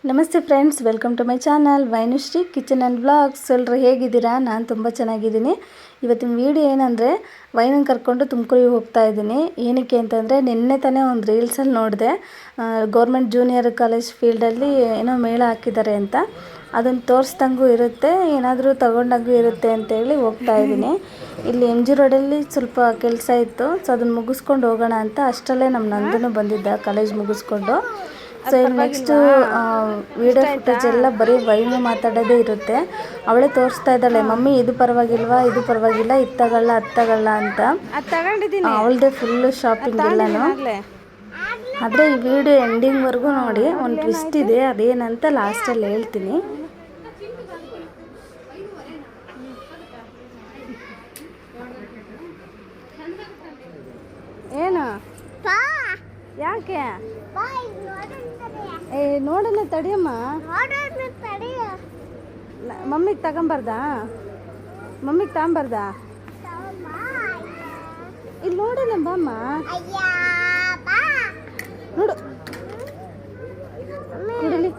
ನಮಸ್ತೆ friends, welcome to my channel Vainushree kitchen and vlogs. ಎಲ್ಲರೂ ಹೇಗಿದ್ದೀರಾ? ನಾನು ತುಂಬ ಚೆನ್ನಾಗಿದ್ದೀನಿ. ಇವತ್ತಿನ ವೀಡಿಯೋ ಏನಂದರೆ, ವೈನನ್ನು ಕರ್ಕೊಂಡು ತುಮಕೂರಿಗೆ ಹೋಗ್ತಾ ಇದ್ದೀನಿ. ಏನಕ್ಕೆ ಅಂತಂದರೆ, ನಿನ್ನೆ ತಾನೇ ಒಂದು ರೀಲ್ಸಲ್ಲಿ ನೋಡಿದೆ, ಗೌರ್ಮೆಂಟ್ ಜೂನಿಯರ್ ಕಾಲೇಜ್ ಫೀಲ್ಡಲ್ಲಿ ಏನೋ ಮೇಳ ಹಾಕಿದ್ದಾರೆ ಅಂತ. ಅದನ್ನು ತೋರಿಸ್ದಂಗೂ ಇರುತ್ತೆ, ಏನಾದರೂ ತಗೊಂಡಂಗೂ ಇರುತ್ತೆ ಅಂತೇಳಿ ಹೋಗ್ತಾ ಇದ್ದೀನಿ. ಇಲ್ಲಿ ಎಮ್ ಜಿ ರೋಡಲ್ಲಿ ಸ್ವಲ್ಪ ಕೆಲಸ ಇತ್ತು, ಸೊ ಅದನ್ನು ಮುಗಿಸ್ಕೊಂಡು ಹೋಗೋಣ ಅಂತ. ಅಷ್ಟರಲ್ಲೇ ನಮ್ಮ ನಂದನೂ ಬಂದಿದ್ದ ಕಾಲೇಜ್ ಮುಗಿಸ್ಕೊಂಡು. ಸೊ ನೆಕ್ಸ್ಟು ವಿಡಿಯೋ ಫುಟೇಜ್ ಎಲ್ಲ ಬರೀ ವೈನು ಮಾತಾಡೋದೇ ಇರುತ್ತೆ. ಅವಳೇ ತೋರಿಸ್ತಾ ಇದ್ದಾಳೆ, ಮಮ್ಮಿ ಇದು ಪರವಾಗಿಲ್ವಾ, ಇದು ಪರವಾಗಿಲ್ಲ, ಇದು ತಗೊಳ್ಳ ಅದು ತಗೊಳ್ಳ ಅಂತ. ಅವಳದೇ ಫುಲ್ಲು ಶಾಪಿಂಗ್ ಎಲ್ಲನೂ. ಆದರೆ ಈ ವಿಡಿಯೋ ಎಂಡಿಂಗ್ವರೆಗೂ ನೋಡಿ, ಒಂದು ಟ್ವಿಸ್ಟ್ ಇದೆ, ಅದೇನಂತ ಲಾಸ್ಟಲ್ಲಿ ಹೇಳ್ತೀನಿ. ಏನು ಯಾಕೆ ನೋಡೋಣ ತಡಿಯಮ್ಮ, ಮಮ್ಮಿಗೆ ತಗೊಂಬರ್ದಾ, ಮಮ್ಮಿಗೆ ತಗೊಂಬರ್ದಾ? ಇಲ್ಲಿ ನೋಡೋಣ ಬಾಮ್ಮ, ನೋಡು ನೋಡಲಿ,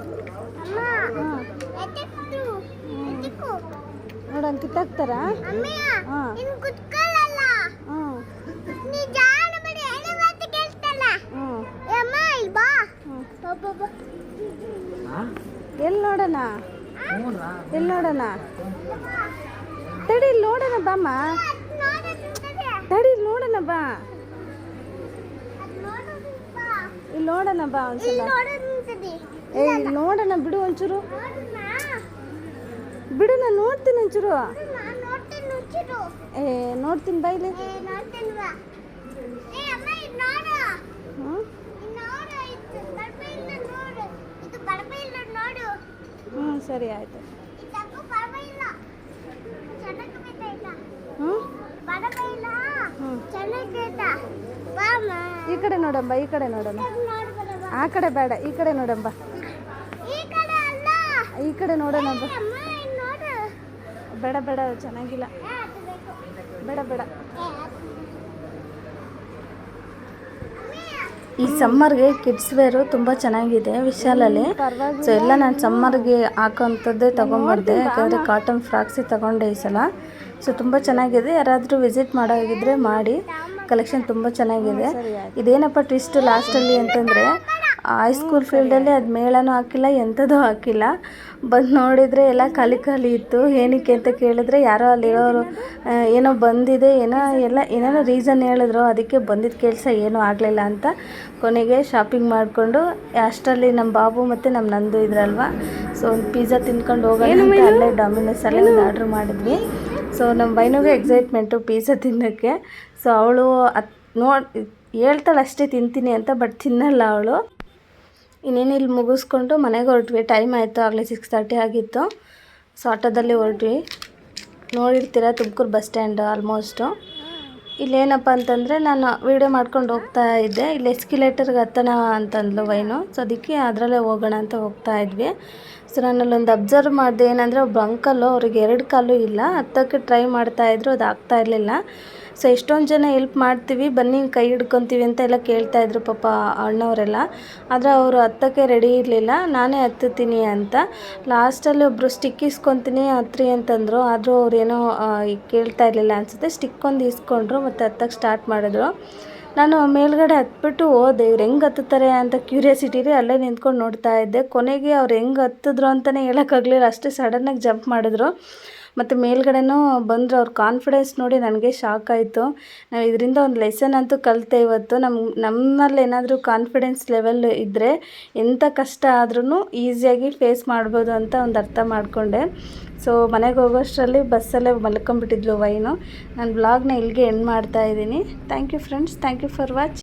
ನೋಡು ಹಂಗೆ ಕಿತ್ತಾಕ್ತಾರ. ಹಾಂ ಎಲ್ಲಿ ನೋಡೋಣ, ಎಲ್ಲಿ ನೋಡೋಣ, ತಡಿ ಇಲ್ಲಿ ನೋಡೋಣ ಬಾಮ್ಮ, ತಡಿ ಇಲ್ಲಿ ನೋಡೋಣ ಬಾ, ಇಲ್ಲಿ ನೋಡೋಣ ಬಾ ಒಂದ್ಸಲ. ಇಲ್ಲಿ ನೋಡೋಣ ಬಿಡು ಒಂಚೂರು, ಬಿಡು, ನಾನು ನೋಡ್ತೀನಿ ಒಂಚೂರು. ನೋಡ್ತೀನಿ ಬಾ ಇಲ್ಲಿ. ಸರಿ ಆಯ್ತು. ಈ ಕಡೆ ನೋಡಂಬ, ಈ ಕಡೆ ನೋಡೋಣ, ಆ ಕಡೆ ಬೇಡ, ಈ ಕಡೆ ನೋಡಂಬ, ಈ ಕಡೆ ನೋಡೋಣ. ಬೇಡ ಬೇಡ, ಚೆನ್ನಾಗಿಲ್ಲ, ಬೇಡ ಬೇಡ. ಈ ಸಮ್ಮರ್ಗೆ ಕಿಡ್ಸ್ ವೇರು ತುಂಬ ಚೆನ್ನಾಗಿದೆ ವಿಶಾಲಲ್ಲಿ. ಸೊ ಎಲ್ಲ ನಾನು ಸಮ್ಮರ್ಗೆ ಹಾಕೋಂಥದ್ದೇ ತೊಗೊಂಬರ್ದೆ, ಯಾಕಂದರೆ ಕಾಟನ್ ಫ್ರಾಕ್ಸೇ ತೊಗೊಂಡೆ ಈ ಸಲ. ಸೊ ತುಂಬ ಚೆನ್ನಾಗಿದೆ, ಯಾರಾದರೂ ವಿಸಿಟ್ ಮಾಡೋಗಿದ್ರೆ ಮಾಡಿ, ಕಲೆಕ್ಷನ್ ತುಂಬ ಚೆನ್ನಾಗಿದೆ. ಇದೇನಪ್ಪ ಟ್ವಿಸ್ಟು ಲಾಸ್ಟಲ್ಲಿ ಅಂತಂದರೆ, ಹೈಸ್ಕೂಲ್ ಫೀಲ್ಡಲ್ಲಿ ಅದು ಮೇಳನೂ ಹಾಕಿಲ್ಲ, ಎಂಥದೂ ಹಾಕಿಲ್ಲ. ಬಂದು ನೋಡಿದರೆ ಎಲ್ಲ ಖಾಲಿ ಖಾಲಿ ಇತ್ತು. ಏನಕ್ಕೆ ಅಂತ ಕೇಳಿದ್ರೆ, ಯಾರೋ ಅಲ್ಲಿರೋರು ಏನೋ ಬಂದಿದೆ, ಏನೋ ಎಲ್ಲ ಏನೇನೋ ರೀಸನ್ ಹೇಳಿದ್ರು, ಅದಕ್ಕೆ ಬಂದಿದ್ದ ಕೆಲಸ ಏನೂ ಆಗಲಿಲ್ಲ ಅಂತ. ಕೊನೆಗೆ ಶಾಪಿಂಗ್ ಮಾಡಿಕೊಂಡು ಅಷ್ಟರಲ್ಲಿ ನಮ್ಮ ಬಾಬು ಮತ್ತು ನಮ್ಮ ನಂದು ಇದ್ರಲ್ವ, ಸೊ ಒಂದು ಪಿಜ್ಜಾ ತಿನ್ಕೊಂಡು ಹೋಗೋಣ ಅಂತ ಅಲ್ಲೇ ಡಾಮಿನೋಸಲ್ಲೇ ಒಂದು ಆರ್ಡ್ರ್ ಮಾಡಿದ್ವಿ. ಸೊ ನಮ್ಮ ಬೈನಿಗೆ ಎಕ್ಸೈಟ್ಮೆಂಟು ಪಿಜ್ಜಾ ತಿನ್ನೋಕ್ಕೆ. ಸೊ ಅವಳು ಹೇಳ್ತಾಳೆ ಅಷ್ಟೇ ತಿಂತೀನಿ ಅಂತ, ಬಟ್ ತಿನ್ನಲ್ಲ ಅವಳು. ಇನ್ನೇನು ಇಲ್ಲಿ ಮುಗಿಸ್ಕೊಂಡು ಮನೆಗೆ ಹೊರಟ್ವಿ. ಟೈಮ್ ಆಯಿತು, ಆಗಲೇ 6:30 ಆಗಿತ್ತು. ಸೊ ಆಟೋದಲ್ಲಿ ಹೊರಟ್ವಿ. ನೋಡಿರ್ತೀರ ತುಮಕೂರು ಬಸ್ ಸ್ಟ್ಯಾಂಡ್ ಆಲ್ಮೋಸ್ಟು. ಇಲ್ಲೇನಪ್ಪ ಅಂತಂದರೆ, ನಾನು ವೀಡಿಯೋ ಮಾಡ್ಕೊಂಡು ಹೋಗ್ತಾ ಇದ್ದೆ. ಇಲ್ಲಿ ಎಸ್ಕಿಲೇಟರ್ಗೆ ಹತ್ತೋಣ ಅಂತಂದ್ಲು ವೈನು. ಸೊ ಅದಕ್ಕೆ ಅದರಲ್ಲೇ ಹೋಗೋಣ ಅಂತ ಹೋಗ್ತಾ ಇದ್ವಿ. ಸೊ ನಾನಲ್ಲೊಂದು ಅಬ್ಸರ್ವ್ ಮಾಡಿದೆ, ಏನಂದರೆ ಒಬ್ಬ ಅಂಕಲ್ಲು, ಅವ್ರಿಗೆ 2 ಕಾಲು ಇಲ್ಲ, ಹತ್ತೋಕ್ಕೆ ಟ್ರೈ ಮಾಡ್ತಾಯಿದ್ರು, ಅದು ಆಗ್ತಾ ಇರಲಿಲ್ಲ. ಸೊ ಎಷ್ಟೊಂದು ಜನ ಹೆಲ್ಪ್ ಮಾಡ್ತೀವಿ, ಬನ್ನಿ ಕೈ ಹಿಡ್ಕೊತೀವಿ ಅಂತ ಎಲ್ಲ ಕೇಳ್ತಾಯಿದ್ರು ಪಾಪ ಅಣ್ಣವರೆಲ್ಲ. ಆದರೆ ಅವರು ಹತ್ತೋಕ್ಕೆ ರೆಡಿ ಇರಲಿಲ್ಲ, ನಾನೇ ಹತ್ತುತ್ತೀನಿ ಅಂತ. ಲಾಸ್ಟಲ್ಲಿ ಒಬ್ಬರು ಸ್ಟಿಕ್ ಇಸ್ಕೊತೀನಿ ಹತ್ರಿ ಅಂತಂದರು. ಆದರೂ ಅವ್ರೇನೋ ಕೇಳ್ತಾ ಇರಲಿಲ್ಲ ಅನಿಸುತ್ತೆ. ಸ್ಟಿಕ್ ಒಂದು ಇಸ್ಕೊಂಡ್ರು, ಮತ್ತು ಹತ್ತಕ್ಕೆ ಸ್ಟಾರ್ಟ್ ಮಾಡಿದ್ರು. ನಾನು ಮೇಲ್ಗಡೆ ಹತ್ಬಿಟ್ಟು ಹೋದೆ, ಇವ್ರು ಹೆಂಗೆ ಹತ್ತುತ್ತಾರೆ ಅಂತ ಕ್ಯೂರಿಯಾಸಿಟಿರಿ ಅಲ್ಲೇ ನಿಂತ್ಕೊಂಡು ನೋಡ್ತಾ ಇದ್ದೆ. ಕೊನೆಗೆ ಅವ್ರು ಹೆಂಗೆ ಹತ್ತಿದ್ರು ಅಂತಲೇ ಹೇಳೋಕ್ಕಾಗಲಿಲ್ಲ, ಅಷ್ಟೇ ಸಡನ್ನಾಗಿ ಜಂಪ್ ಮಾಡಿದ್ರು. ಮತ್ತು ಮೇಲ್ಗಡೆನೂ ಬಂದರು. ಅವ್ರ ಕಾನ್ಫಿಡೆನ್ಸ್ ನೋಡಿ ನನಗೆ ಶಾಕ್ ಆಯಿತು. ನಾವು ಇದರಿಂದ ಒಂದು ಲೆಸನ್ ಅಂತೂ ಕಲಿತೆ ಇವತ್ತು. ನಮ್ಮಲ್ಲಿ ಏನಾದರೂ ಕಾನ್ಫಿಡೆನ್ಸ್ ಲೆವೆಲ್ ಇದ್ದರೆ ಎಂಥ ಕಷ್ಟ ಆದ್ರೂ ಈಸಿಯಾಗಿ ಫೇಸ್ ಮಾಡ್ಬೋದು ಅಂತ ಒಂದು ಅರ್ಥ ಮಾಡಿಕೊಂಡೆ. ಸೊ ಮನೆಗೆ ಹೋಗೋಷ್ಟರಲ್ಲಿ ಬಸ್ಸಲ್ಲೇ ಮಲ್ಕೊಂಬಿಟ್ಟಿದ್ಲು ವೈನು. ನಾನು ವ್ಲಾಗ್ನ ಇಲ್ಲಿಗೆ ಎಂಡ್ ಮಾಡ್ತಾಯಿದ್ದೀನಿ. Thank you friends, thank you for watch.